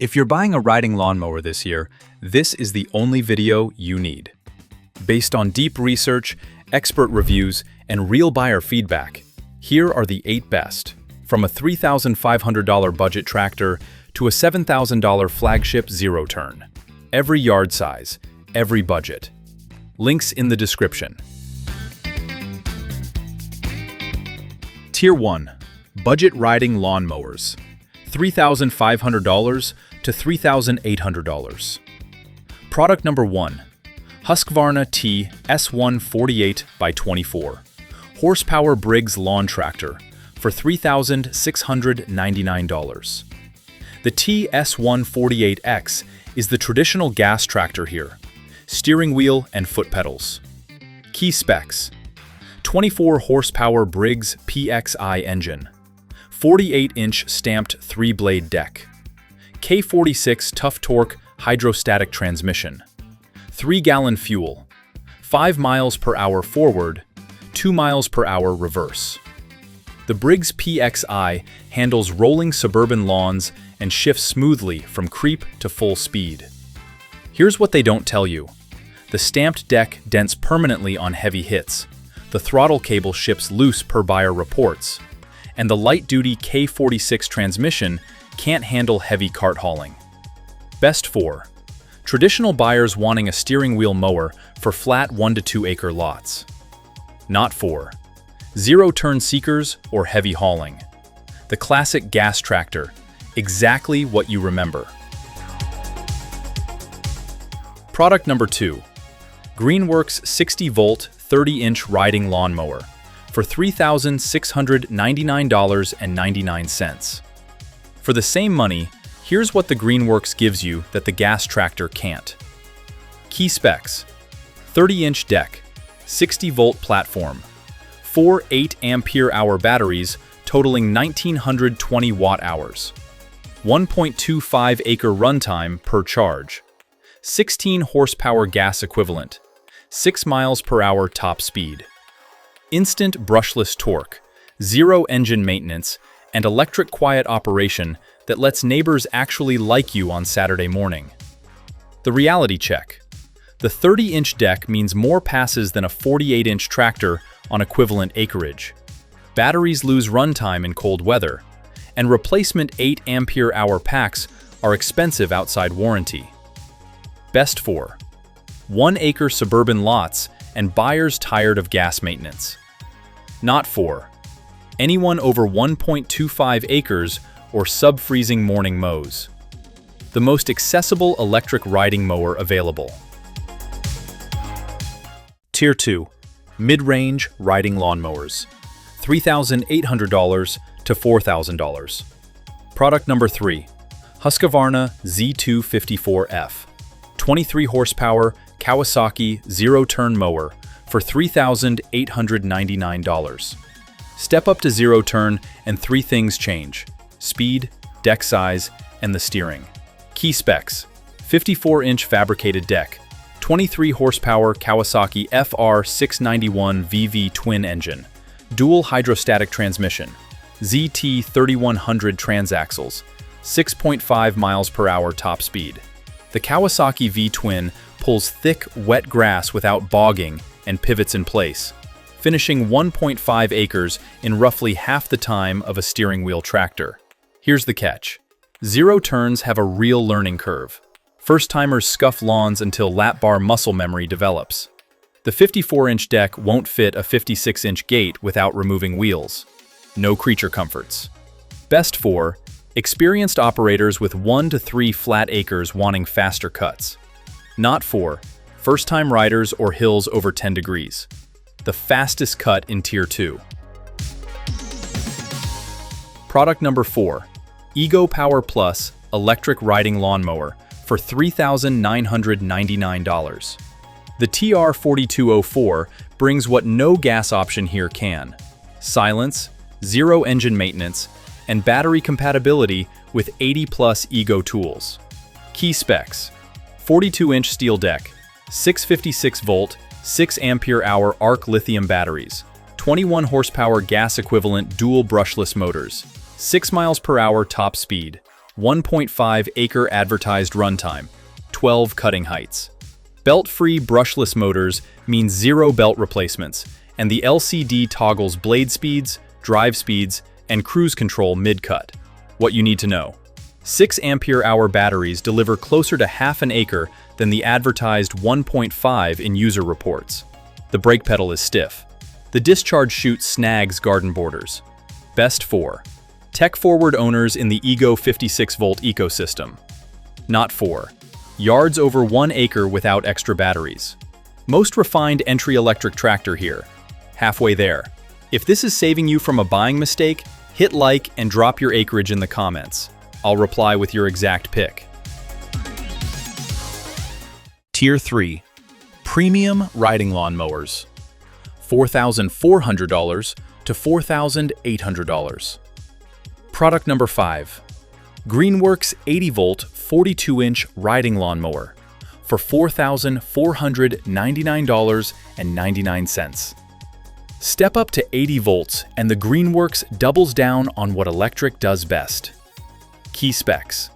If you're buying a riding lawnmower this year, this is the only video you need. Based on deep research, expert reviews, and real buyer feedback, here are the 8 best. From a $3,500 budget tractor to a $7,000 flagship zero-turn. Every yard size, every budget. Links in the description. Tier 1. Budget Riding Lawn Mowers. $3,500 to $3,800. Product number 1. Husqvarna T S148x24. Horsepower Briggs lawn tractor for $3,699. The T S148X is the traditional gas tractor here. Steering wheel and foot pedals. Key specs: 24 horsepower Briggs PXI engine, 48-inch stamped 3-blade deck, K46 tough torque hydrostatic transmission, 3-gallon fuel, 5 miles per hour forward, 2 miles per hour reverse. The Briggs PXI handles rolling suburban lawns and shifts smoothly from creep to full speed. Here's what they don't tell you. The stamped deck dents permanently on heavy hits, the throttle cable ships loose per buyer reports, and the light-duty K46 transmission can't handle heavy cart hauling. Best for traditional buyers wanting a steering wheel mower for flat 1 to 2 acre lots. Not for zero-turn seekers or heavy hauling. The classic gas tractor, exactly what you remember. Product number 2. Greenworks 60-volt 30-inch riding lawn mower for $3,699.99. For the same money, here's what the Greenworks gives you that the gas tractor can't. Key specs: 30-inch deck, 60-volt platform, 4 8-ampere-hour batteries totaling 1,920 watt-hours, 1.25 acre runtime per charge, 16 horsepower gas equivalent, 6 miles per hour top speed, instant brushless torque, zero engine maintenance, and electric quiet operation that lets neighbors actually like you on Saturday morning. The reality check: the 30-inch deck means more passes than a 48-inch tractor on equivalent acreage. Batteries lose runtime in cold weather, and replacement 8-ampere-hour packs are expensive outside warranty. Best for 1-acre suburban lots and buyers tired of gas maintenance. Not for anyone over 1.25 acres or sub-freezing morning mows. The most accessible electric riding mower available. Tier 2. Mid-range riding lawn mowers. $3,800 to $4,000. Product number 3. Husqvarna Z254F. 23 horsepower Kawasaki zero-turn mower for $3,899. Step up to zero-turn and 3 things change: speed, deck size, and the steering. Key specs: 54-inch fabricated deck, 23 horsepower Kawasaki FR691VV twin engine, dual hydrostatic transmission, ZT3100 transaxles, 6.5 miles per hour top speed. The Kawasaki V-twin pulls thick, wet grass without bogging and pivots in place, finishing 1.5 acres in roughly half the time of a steering wheel tractor. Here's the catch: zero turns have a real learning curve. First-timers scuff lawns until lap bar muscle memory develops. The 54-inch deck won't fit a 56-inch gate without removing wheels. No creature comforts. Best for experienced operators with 1 to 3 flat acres wanting faster cuts. Not for first-time riders or hills over 10 degrees. The fastest cut in Tier 2. Product number 4. Ego Power Plus electric riding lawnmower for $3,999. The TR4204 brings what no gas option here can: silence, zero engine maintenance, and battery compatibility with 80+ Ego tools. Key specs: 42-inch steel deck, 656-volt, 6-ampere-hour arc lithium batteries, 21 horsepower gas equivalent dual brushless motors, 6 miles per hour top speed, 1.5 acre advertised runtime, 12 cutting heights. Belt-free brushless motors means 0 belt replacements, and the LCD toggles blade speeds, drive speeds, and cruise control mid-cut. What you need to know. 6 ampere-hour batteries deliver closer to half an acre than the advertised 1.5 in user reports. The brake pedal is stiff. The discharge chute snags garden borders. Best for tech-forward owners in the Ego 56-volt ecosystem. Not for yards over 1 acre without extra batteries. Most refined entry electric tractor here. Halfway there. If this is saving you from a buying mistake, hit like and drop your acreage in the comments. I'll reply with your exact pick. Tier 3. Premium Riding Lawn Mowers. $4,400 to $4,800. Product number 5. Greenworks 80-volt 42-inch Riding Lawn Mower for $4,499.99. Step up to 80 volts and the Greenworks doubles down on what electric does best. Key specs: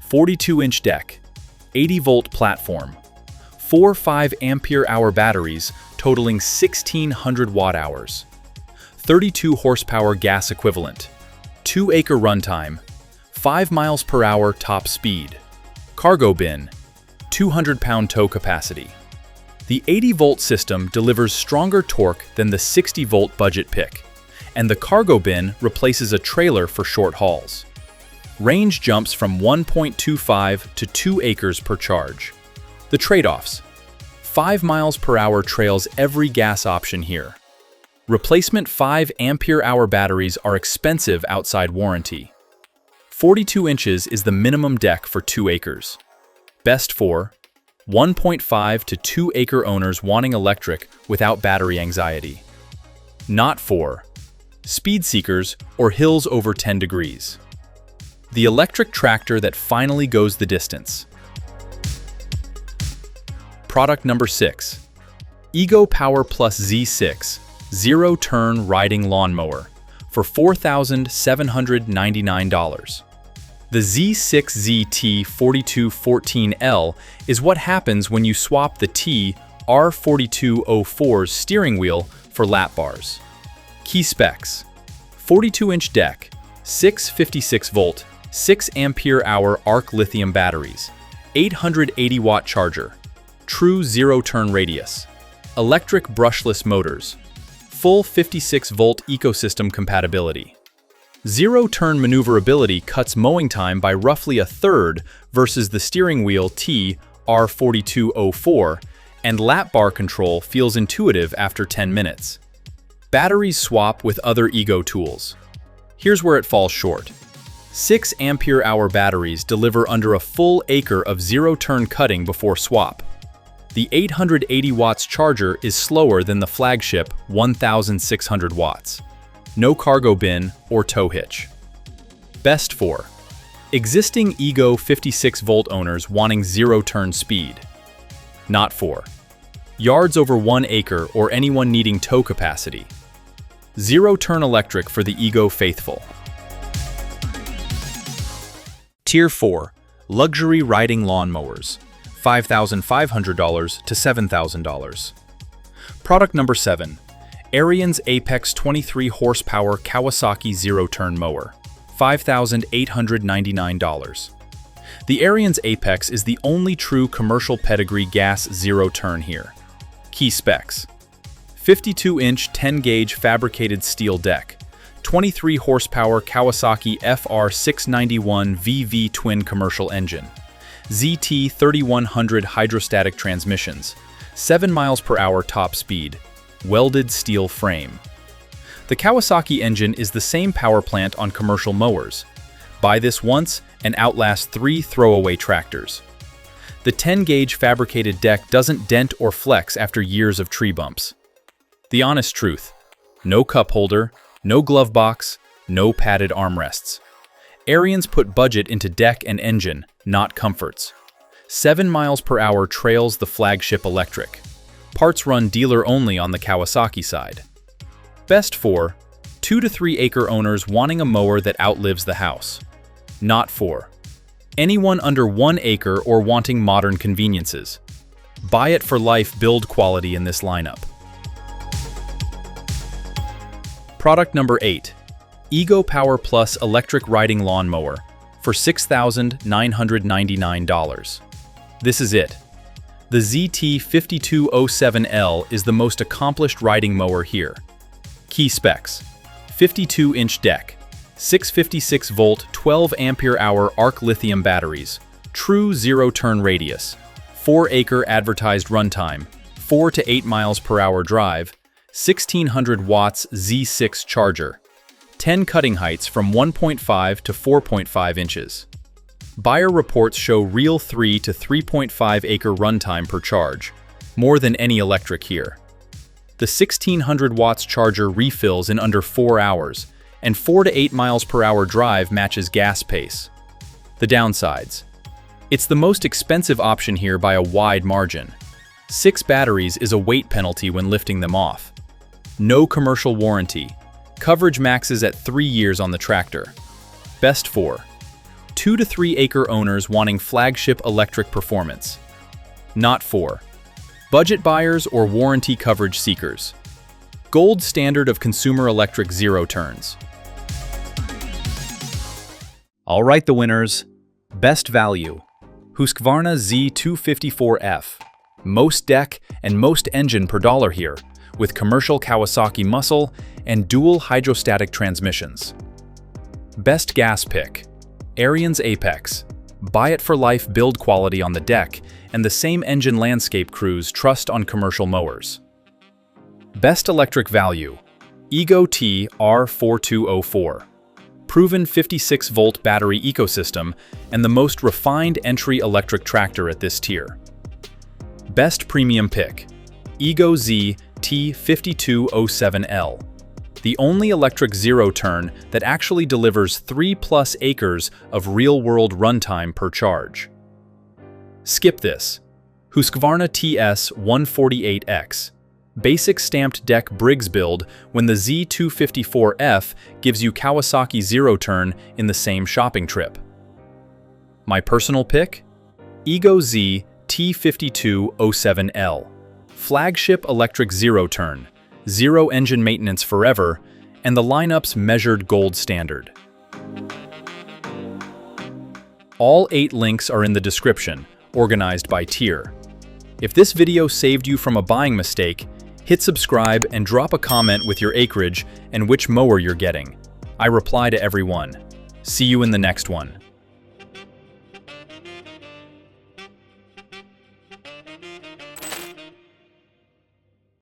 42-inch deck, 80-volt platform, 4 5 ampere-hour batteries totaling 1,600 watt-hours, 32 horsepower gas equivalent, 2 acre runtime, 5 miles per hour top speed, cargo bin, 200-pound tow capacity. The 80-volt system delivers stronger torque than the 60-volt budget pick, and the cargo bin replaces a trailer for short hauls. Range jumps from 1.25 to 2 acres per charge. The trade-offs: 5 miles per hour trails every gas option here. Replacement 5 ampere-hour batteries are expensive outside warranty. 42 inches is the minimum deck for 2 acres. Best for 1.5 to 2 acre owners wanting electric without battery anxiety. Not for speed seekers or hills over 10 degrees. The electric tractor that finally goes the distance. Product number 6. Ego Power Plus Z6 0-turn riding lawnmower for $4,799. The Z6ZT4214L is what happens when you swap the TR4204's steering wheel for lap bars. Key specs: 42-inch deck, 6 56-volt, 6 ampere-hour arc lithium batteries, 880-watt charger, true zero-turn radius, electric brushless motors, full 56-volt ecosystem compatibility. Zero-turn maneuverability cuts mowing time by roughly a third versus the steering wheel TR4204, and lap bar control feels intuitive after 10 minutes. Batteries swap with other Ego tools. Here's where it falls short. 6 ampere-hour batteries deliver under a full acre of zero-turn cutting before swap. The 880 watts charger is slower than the flagship 1,600 watts. No cargo bin or tow hitch. Best for existing Ego 56-volt owners wanting zero-turn speed. Not for yards over 1 acre or anyone needing tow capacity. Zero-turn electric for the Ego faithful. Tier 4. Luxury Riding Lawn Mowers, $5,500 to $7,000. Product number 7. Ariens Apex 23 horsepower Kawasaki zero-turn mower, $5,899. The Ariens Apex is the only true commercial pedigree gas zero-turn here. Key specs: 52-inch 10-gauge fabricated steel deck, 23 horsepower Kawasaki FR691 VV twin commercial engine, ZT3100 hydrostatic transmissions, 7 miles per hour top speed, welded steel frame. The Kawasaki engine is the same power plant on commercial mowers. Buy this once and outlast 3 throwaway tractors. The 10-gauge fabricated deck doesn't dent or flex after years of tree bumps. The honest truth: no cup holder, no glove box, no padded armrests. Ariens put budget into deck and engine, not comforts. 7 miles per hour trails the flagship electric. Parts run dealer only on the Kawasaki side. Best for 2 to 3 acre owners wanting a mower that outlives the house. not for anyone under 1 acre or wanting modern conveniences. Buy it for life build quality in this lineup. Product number 8. Ego Power Plus Electric Riding Lawn Mower for $6,999. This is it. The ZT5207L is the most accomplished riding mower here. Key specs: 52-inch deck, 656-volt 12-ampere-hour arc lithium batteries, true zero-turn radius, 4-acre advertised runtime, 4 to 8 miles per hour drive, 1600 watts Z6 charger, 10 cutting heights from 1.5 to 4.5 inches. Buyer reports show real 3 to 3.5 acre runtime per charge, more than any electric here. The 1600 watts charger refills in under 4 hours, and 4 to 8 miles per hour drive matches gas pace. The downsides: it's the most expensive option here by a wide margin. 6 batteries is a weight penalty when lifting them off. No commercial warranty. Coverage maxes at 3 years on the tractor. Best for 2 to 3 acre owners wanting flagship electric performance. Not for budget buyers or warranty coverage seekers. Gold standard of consumer electric zero turns. All right, the winners. Best value: Husqvarna Z254F. Most deck and most engine per dollar here, with commercial Kawasaki muscle and dual hydrostatic transmissions. Best gas pick: Ariens Apex. Buy it for life build quality on the deck and the same engine landscape crews trust on commercial mowers. Best electric value: Ego T R4204. Proven 56-volt battery ecosystem and the most refined entry electric tractor at this tier. Best premium pick: Ego Z T5207L. The only electric zero-turn that actually delivers 3+ acres of real-world runtime per charge. Skip this. Husqvarna TS148X. Basic stamped deck Briggs build when the Z254F gives you Kawasaki zero-turn in the same shopping trip. My personal pick? Ego Z T5207L. Flagship electric zero-turn, zero engine maintenance forever, and the lineup's measured gold standard. All 8 links are in the description, organized by tier. If this video saved you from a buying mistake, hit subscribe and drop a comment with your acreage and which mower you're getting. I reply to everyone. See you in the next one.